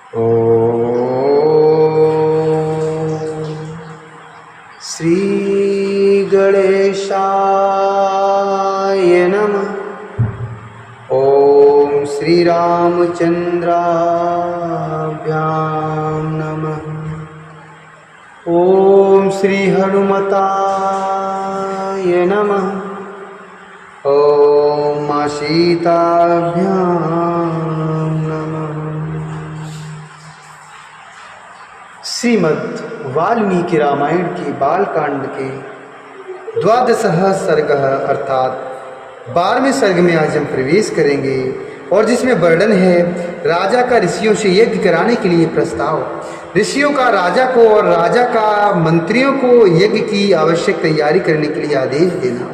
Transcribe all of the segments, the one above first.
ओम श्री गणेशाय नमः। ओम श्री रामचंद्राभ्यां नमः। ओम श्री हनुमताय नमः। ओम मां सीताभ्यां नमः। श्रीमद् वाल्मीकि रामायण के बालकांड के द्वादशः सर्ग अर्थात 12वें सर्ग में आज हम प्रवेश करेंगे और जिसमें वर्णन है राजा का ऋषियों से यज्ञ कराने के लिए प्रस्ताव। ऋषियों का राजा को और राजा का मंत्रियों को यज्ञ की आवश्यक तैयारी करने के लिए आदेश देना।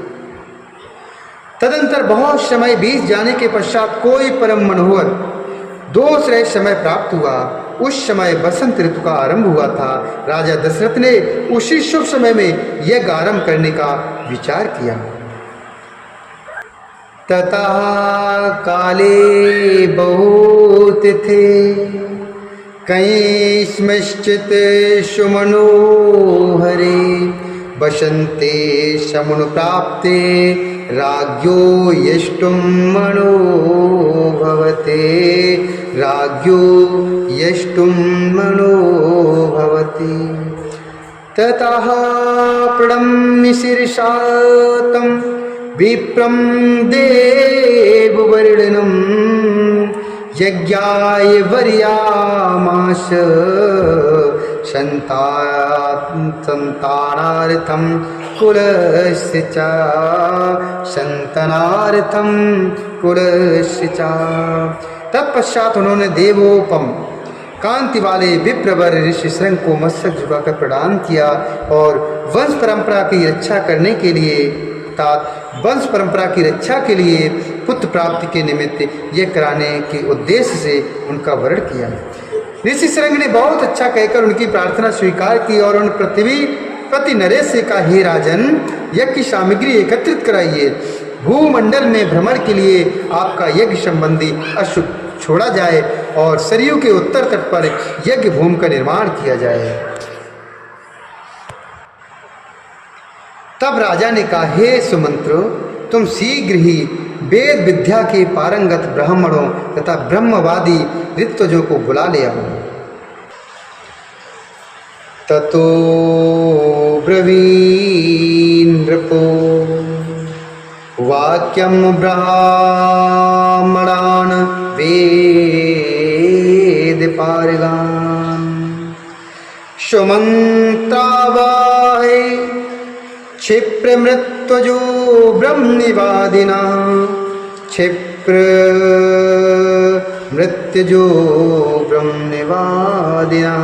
तदंतर बहुत समय बीत जाने के पश्चात कोई परम मनोहर दोषरहित समय प्राप्त हुआ। उस समय बसंत ऋतु का आरंभ हुआ था। राजा दशरथ ने उसी शुभ समय में यज्ञ आरंभ करने का विचार किया। ततः काले बहुत थे कैश्मश्चित सुमनोहरे बसंते समुन प्राप्ते राज्ञो यष्टुम मनो भवते। राज्ञो यष्टुम मनो भवति। ततः प्रणम्य शीर्षा तं विप्रं देववर्णनं यज्ञाय वर्यामास संतानार्थं कुलस्य च संतानार्थं कुलस्य च। तत्पश्चात उन्होंने देवोपम कांति वाले विप्रवर ऋषि श्रृंग को मस्तक झुकाकर प्रणाम किया और वंश परंपरा की रक्षा करने के लिए वंश परंपरा की रक्षा के लिए पुत्र प्राप्ति के निमित्त ये कराने के उद्देश्य से उनका वर्ण किया। ऋषि श्रृंग ने बहुत अच्छा कहकर उनकी प्रार्थना स्वीकार की और उन पति नरेश से कहा, हे राजन, यज्ञ की सामग्री एकत्रित कराइए। भूमंडल में भ्रमण के लिए आपका यज्ञ संबंधी अश्व छोड़ा जाए और सरयू के उत्तर तट पर यज्ञ भूमि का निर्माण किया जाए। तब राजा ने कहा, हे सुमंत्रो, तुम शीघ्र ही वेद विद्या के पारंगत ब्राह्मणों तथा ब्रह्मवादी ऋत्विजों को बुला ले आओ। ततो ब्रवीन्द्रपो वाक्यम ब्राह्मणान् वेद पारगान् सुमन्त्रावाहे क्षिप्र मृत्युजो ब्रह्मनिवादिना। क्षिप्र मृत्युजो ब्रह्मनिवादिना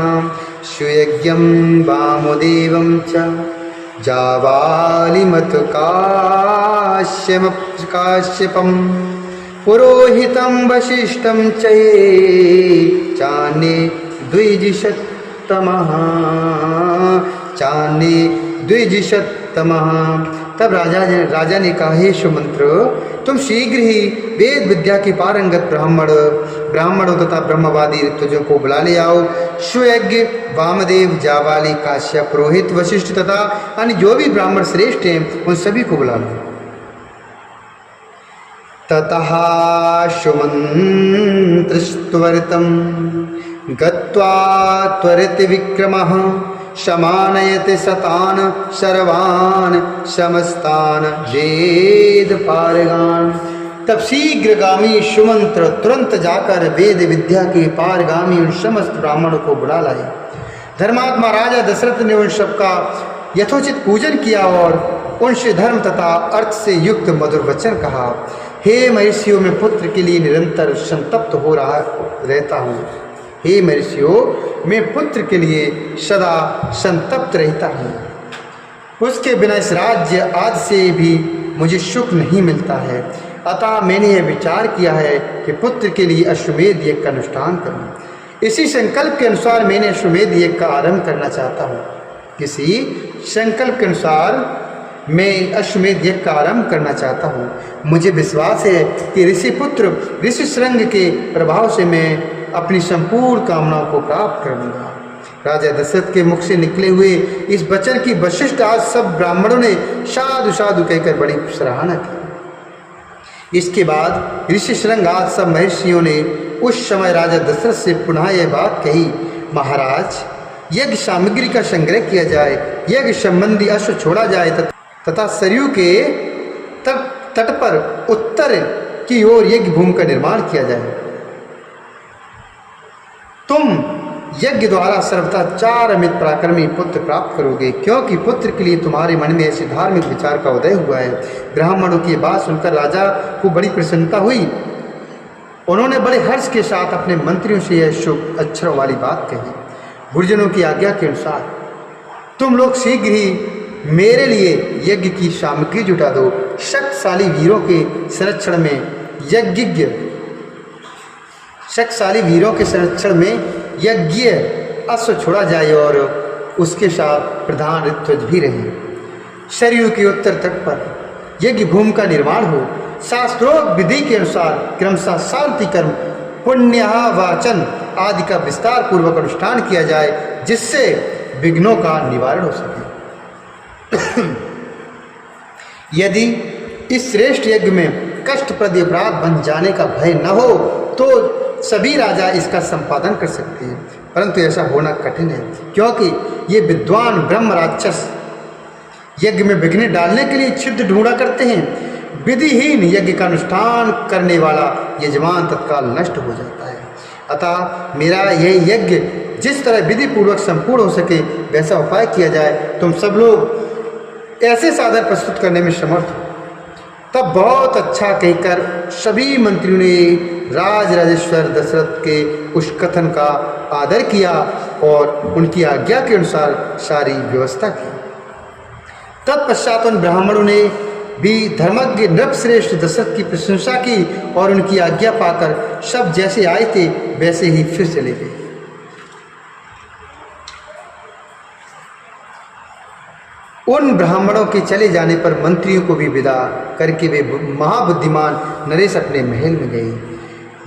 सुयज्ञं वामदेवं च जावालिमत काश्यपं पुरोहितं वसिष्ठं च चान्ये द्विजिशतमः तब राजा ने कहा, हे सुमंत्र, तुम शीघ्र ही वेद विद्या के पारंगत ब्राह्मणों तथा ब्रह्मवादी ऋत्विजों को बुला ले आओ। सुयज्ञ वामदेव, जावाली, काश्यप, पुरोहित, वशिष्ठ तथा अन्य जो भी ब्राह्मण श्रेष्ठ हैं उन सभी को बुला लो। ततः सुमंत्रस्त्वरितं गत्वा त्वरित विक्रमः समानयति शतान सर्वान समस्तान वेद पारगान। तब शीघ्रगामी सुमंत्र तुरंत जाकर वेद विद्या के पारगामी उन समस्त ब्राह्मणों को बुला लाए। धर्मात्मा राजा दशरथ ने उन सबका यथोचित पूजन किया और उनसे धर्म तथा अर्थ से युक्त मधुर वचन कहा। हे महर्षियों, मैं पुत्र के लिए निरंतर संतप्त हो रहता हूँ। हे महर्षियों, मैं पुत्र के लिए सदा संतप्त रहता हूँ। उसके बिना इस राज्य आज से भी मुझे सुख नहीं मिलता है। अतः मैंने यह विचार किया है कि पुत्र के लिए अश्वमेध यज्ञ का अनुष्ठान करूँ। इसी संकल्प के अनुसार मैंने अश्वमेध यज्ञ का आरंभ करना चाहता हूँ। किसी संकल्प के अनुसार मैं अश्वमेध यज्ञ का आरंभ करना चाहता हूँ। मुझे विश्वास है कि ऋषि पुत्र ऋषि श्रृंग के प्रभाव से मैं अपनी संपूर्ण कामनाओं को प्राप्त कर लूँगा। राजा दशरथ के मुख से निकले हुए इस वचन की वशिष्ठ आज सब ब्राह्मणों ने साधु साधु कहकर बड़ी सराहना की। इसके बाद ऋषि शृंग आज सब महर्षियों ने उस समय राजा दशरथ से पुनः यह बात कही, महाराज यज्ञ सामग्री का संग्रह किया जाए, यज्ञ संबंधी अश्व छोड़ा जाए तथा सरयू के तट पर उत्तर की ओर यज्ञ भूमि का निर्माण किया जाए। तुम यज्ञ द्वारा सर्वथा 4 अमित पराक्रमी पुत्र प्राप्त करोगे, क्योंकि पुत्र के लिए तुम्हारे मन में ऐसे धार्मिक विचार का उदय हुआ है। ब्राह्मणों की बात सुनकर राजा को बड़ी प्रसन्नता हुई। उन्होंने बड़े हर्ष के साथ अपने मंत्रियों से यह शुभ अक्षरों वाली बात कही, गुरुजनों की आज्ञा के अनुसार तुम लोग शीघ्र ही मेरे लिए यज्ञ की सामग्री जुटा दो। शक्तिशाली वीरों के संरक्षण में यज्ञ अश्व छोड़ा जाए और उसके साथ प्रधान ऋत्विज भी रहे। सरयू के उत्तर तट पर यज्ञ भूमि का निर्माण हो। शास्त्रोक्त विधि के अनुसार क्रमशः शांति कर्म, पुण्यावाचन आदि का विस्तार पूर्वक अनुष्ठान किया जाए, जिससे विघ्नों का निवारण हो सके। यदि इस श्रेष्ठ यज्ञ में कष्टप्रद अपराध बन जाने का भय न हो तो सभी राजा इसका संपादन कर सकते हैं, परंतु ऐसा होना कठिन है, क्योंकि ये विद्वान ब्रह्म राक्षस यज्ञ में विघ्न डालने के लिए छिद्र ढूंढा करते हैं। विधिहीन यज्ञ का अनुष्ठान करने वाला यजमान तत्काल नष्ट हो जाता है। अतः मेरा यह यज्ञ जिस तरह विधि पूर्वक संपूर्ण हो सके वैसा उपाय किया जाए। तुम सब लोग ऐसे साधन प्रस्तुत करने में समर्थ हो। तब बहुत अच्छा कहकर सभी मंत्रियों ने राजेश्वर दशरथ के उस कथन का आदर किया और उनकी आज्ञा के अनुसार सारी व्यवस्था की। तत्पश्चात उन ब्राह्मणों ने भी धर्मज्ञ नृपश्रेष्ठ दशरथ की प्रशंसा की और उनकी आज्ञा पाकर सब जैसे आए थे वैसे ही फिर चले गए। उन ब्राह्मणों के चले जाने पर मंत्रियों को भी विदा करके वे महाबुद्धिमान नरेश अपने महल में गए।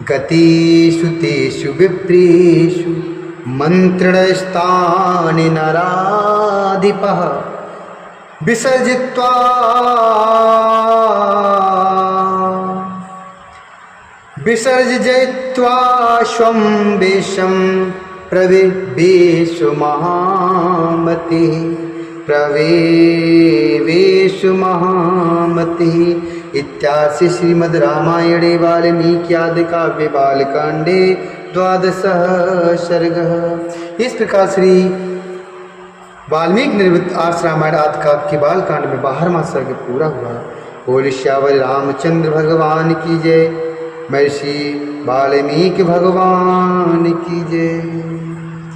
गतिषु तेषु विप्रेषु मंत्रणस्तानि नराधिपः विसर्जित्वा स्वं वेशं प्रवेशु महामतिः इत्यार्षे श्रीमद् रामायणे वाल्मीकि आदि काव्ये बालकांडे 12 सर्गः। इस प्रकार श्री वाल्मीकि निर्मित आर्ष रामायण आदि काव्य के बालकांड में 12वां सर्ग पूरा हुआ। बोल श्यावर रामचंद्र भगवान की जय। महर्षि वाल्मीकि भगवान की जय।